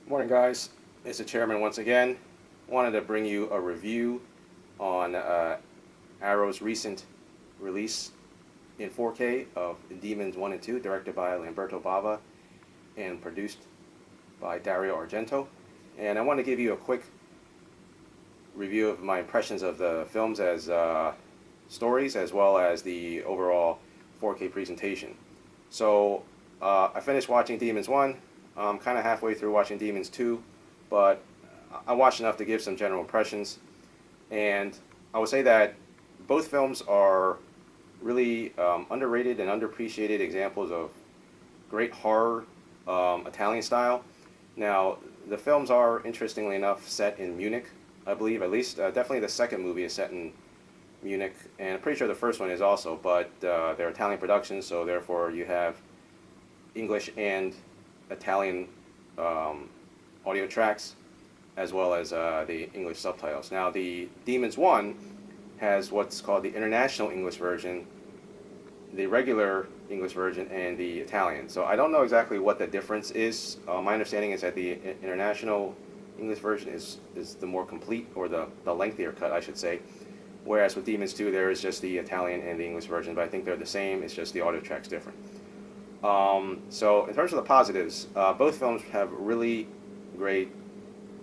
Morning, guys. It's the chairman once again. Wanted to bring you a review on Arrow's recent release in 4K of Demons 1 and 2, directed by Lamberto Bava and produced by Dario Argento. And I want to give you a quick review of my impressions of the films as stories, as well as the overall 4K presentation. So I finished watching Demons 1. I'm kind of halfway through watching Demons 2, but I watched enough to give some general impressions. And I would say that both films are really underrated and underappreciated examples of great horror, Italian style. Now, the films are, interestingly enough, set in Munich, I believe, at least. Definitely the second movie is set in Munich, and I'm pretty sure the first one is also, but they're Italian productions, so therefore you have English and Italian audio tracks, as well as the English subtitles. Now, the Demons 1 has what's called the international English version, the regular English version, and the Italian. So I don't know exactly what the difference is. My understanding is that the international English version is the more complete, or the lengthier cut, I should say. Whereas with Demons 2, there is just the Italian and the English version, but I think they're the same. It's just the audio track's different. So in terms of the positives, both films have really great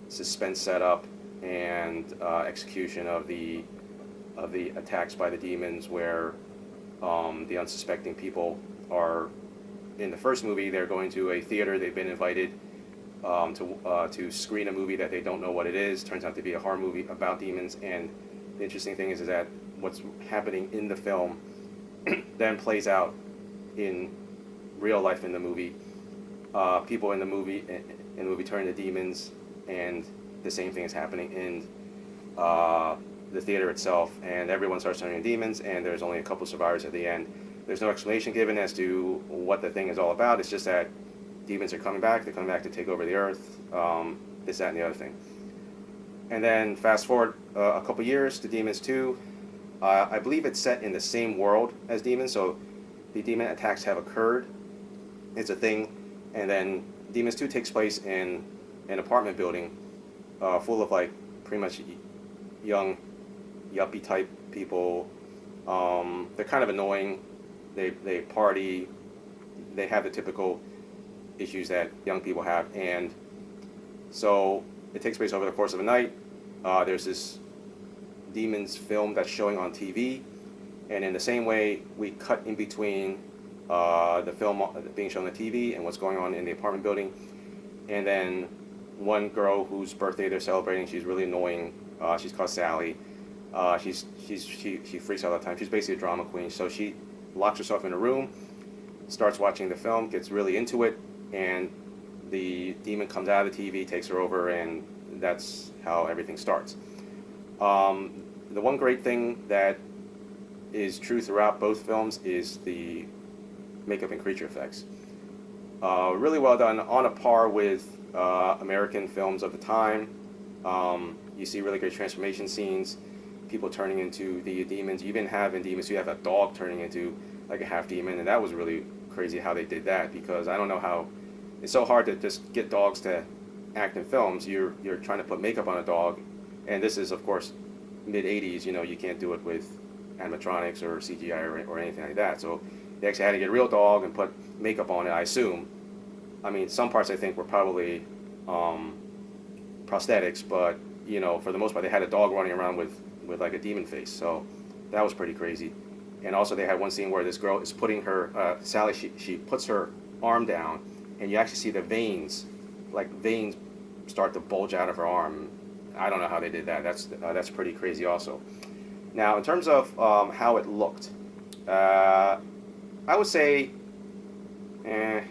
suspense setup and execution of the attacks by the demons, where the unsuspecting people are, in the first movie, they're going to a theater. They've been invited to screen a movie that they don't know what it is. Turns out to be a horror movie about demons, and the interesting thing is that what's happening in the film then plays out in real life in the movie. People in the movie turn into demons, and the same thing is happening in the theater itself, and everyone starts turning into demons, and there's only a couple survivors at the end. There's no explanation given as to what the thing is all about. It's just that demons are coming back. They're coming back to take over the earth, this, that, and the other thing. And then fast forward a couple years to Demons 2. I believe it's set in the same world as Demons, so the demon attacks have occurred. It's a thing. And then Demons 2 takes place in an apartment building full of, like, pretty much young yuppie type people. They're kind of annoying. They party. They have the typical issues that young people have. And so it takes place over the course of a night. There's this Demons film that's showing on TV, and in the same way, we cut in between the film being shown on the TV and what's going on in the apartment building. And then one girl whose birthday they're celebrating, she's really annoying. She's called Sally. She freaks out all the time. She's basically a drama queen. So she locks herself in a room, starts watching the film, gets really into it, and the demon comes out of the TV, takes her over, and that's how everything starts. The one great thing that is true throughout both films is the makeup and creature effects. Really well done, on a par with American films of the time. You see really great transformation scenes, people turning into the demons. You even have in Demons, you have a dog turning into like a half demon, and that was really crazy how they did that, because I don't know how. It's so hard to just get dogs to act in films. You're trying to put makeup on a dog, and this is, of course, mid-'80s. You know, you can't do it with animatronics or CGI or anything like that. So they actually had to get a real dog and put makeup on it, I assume. I mean, some parts I think were probably prosthetics, but you know, for the most part, they had a dog running around with like a demon face. So that was pretty crazy. And also, they had one scene where this girl is putting her Sally. She puts her arm down, and you actually see the veins, like veins, start to bulge out of her arm. I don't know how they did that. That's pretty crazy also. Now, in terms of how it looked, I would say, I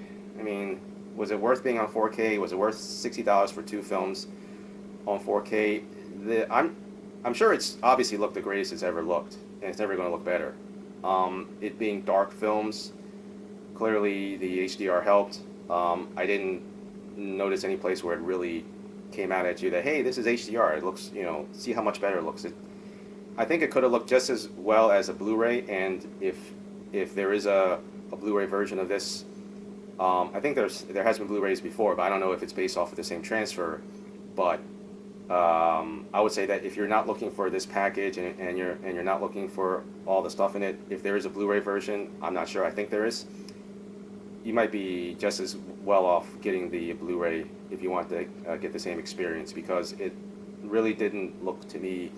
mean, was it worth being on 4K? Was it worth $60 for two films on 4K? I'm sure it's obviously looked the greatest it's ever looked, and it's never going to look better. It being dark films, clearly the HDR helped. I didn't notice any place where it really came out at you that, hey, this is HDR. It looks, you know, see how much better it looks. I think it could have looked just as well as a Blu-ray, and if there is a Blu-ray version of this, I think there has been Blu-rays before, but I don't know if it's based off of the same transfer. But I would say that if you're not looking for this package and you're not looking for all the stuff in it, if there is a Blu-ray version, I'm not sure. I think there is. You might be just as well off getting the Blu-ray if you want to get the same experience, because it really didn't look to me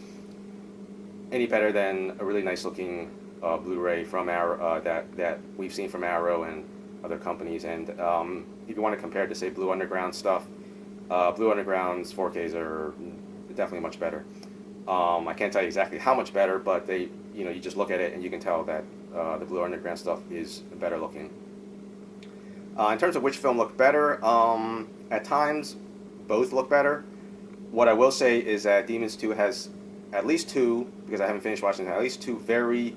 any better than a really nice looking Blu-ray from Arrow that we've seen from Arrow and other companies. And if you want to compare it to, say, Blue Underground stuff, Blue Underground's 4Ks are definitely much better. I can't tell you exactly how much better, but you just look at it and you can tell that the Blue Underground stuff is better looking. In terms of which film looked better, at times both look better. What I will say is that Demons 2 has at least two, because I haven't finished watching it, at least two very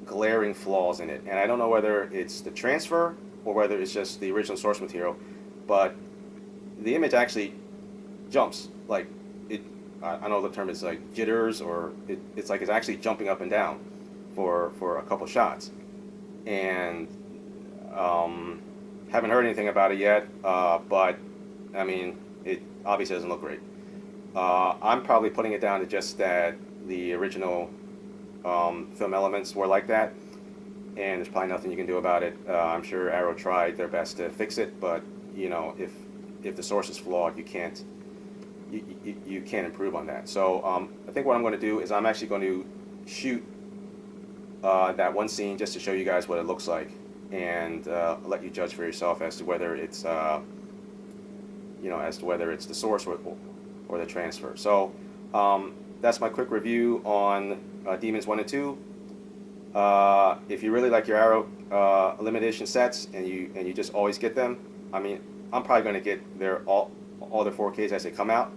glaring flaws in it. And I don't know whether it's the transfer or whether it's just the original source material, but the image actually jumps. Like, I know the term is like jitters, or it's like it's actually jumping up and down for a couple shots. And haven't heard anything about it yet, but I mean, it obviously doesn't look great. I'm probably putting it down to just that the original film elements were like that, and there's probably nothing you can do about it. I'm sure Arrow tried their best to fix it, but if the source is flawed, you can't improve on that. So I think what I'm going to do is I'm actually going to shoot that one scene just to show you guys what it looks like, and let you judge for yourself as to whether it's the source or the transfer. So that's my quick review on Demons 1 and 2. If you really like your Arrow limited edition sets and you just always get them, I mean, I'm probably going to get all their 4Ks as they come out.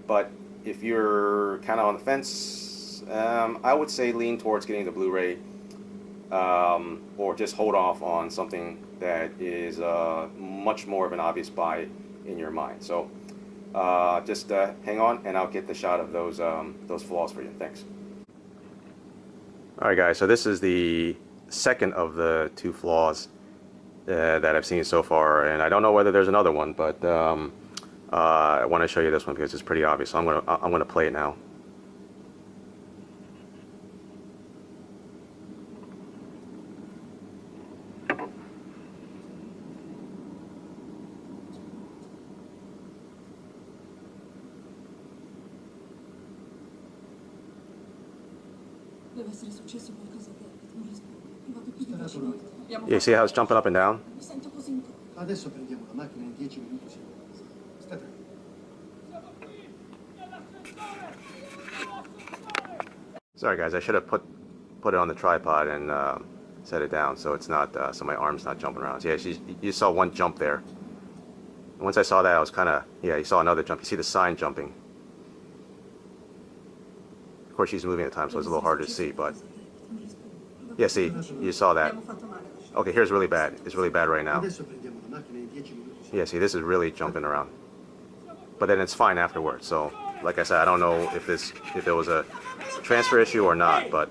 But if you're kind of on the fence, I would say lean towards getting the Blu-ray, or just hold off on something that is much more of an obvious buy in your mind. So just hang on, and I'll get the shot of those flaws for you. Thanks. All right, guys. So this is the second of the two flaws that I've seen so far, and I don't know whether there's another one, but I want to show you this one because it's pretty obvious. So I'm gonna play it now. Yeah, see how it's jumping up and down? Adesso prendiamo la macchina in 10 minuti siamo a casa. Sta tranquillo. Sorry guys, I should have put it on the tripod and set it down so it's not so my arm's not jumping around. So yeah, you saw one jump there. And once I saw that, I was kind of, yeah, you saw another jump. You see the sign jumping. Of course, she's moving at the time, so it's a little harder to see, but yeah, see, you saw that. Okay, here's really bad. It's really bad right now. Yeah, see, this is really jumping around. But then it's fine afterwards. So, like I said, I don't know if there was a transfer issue or not, but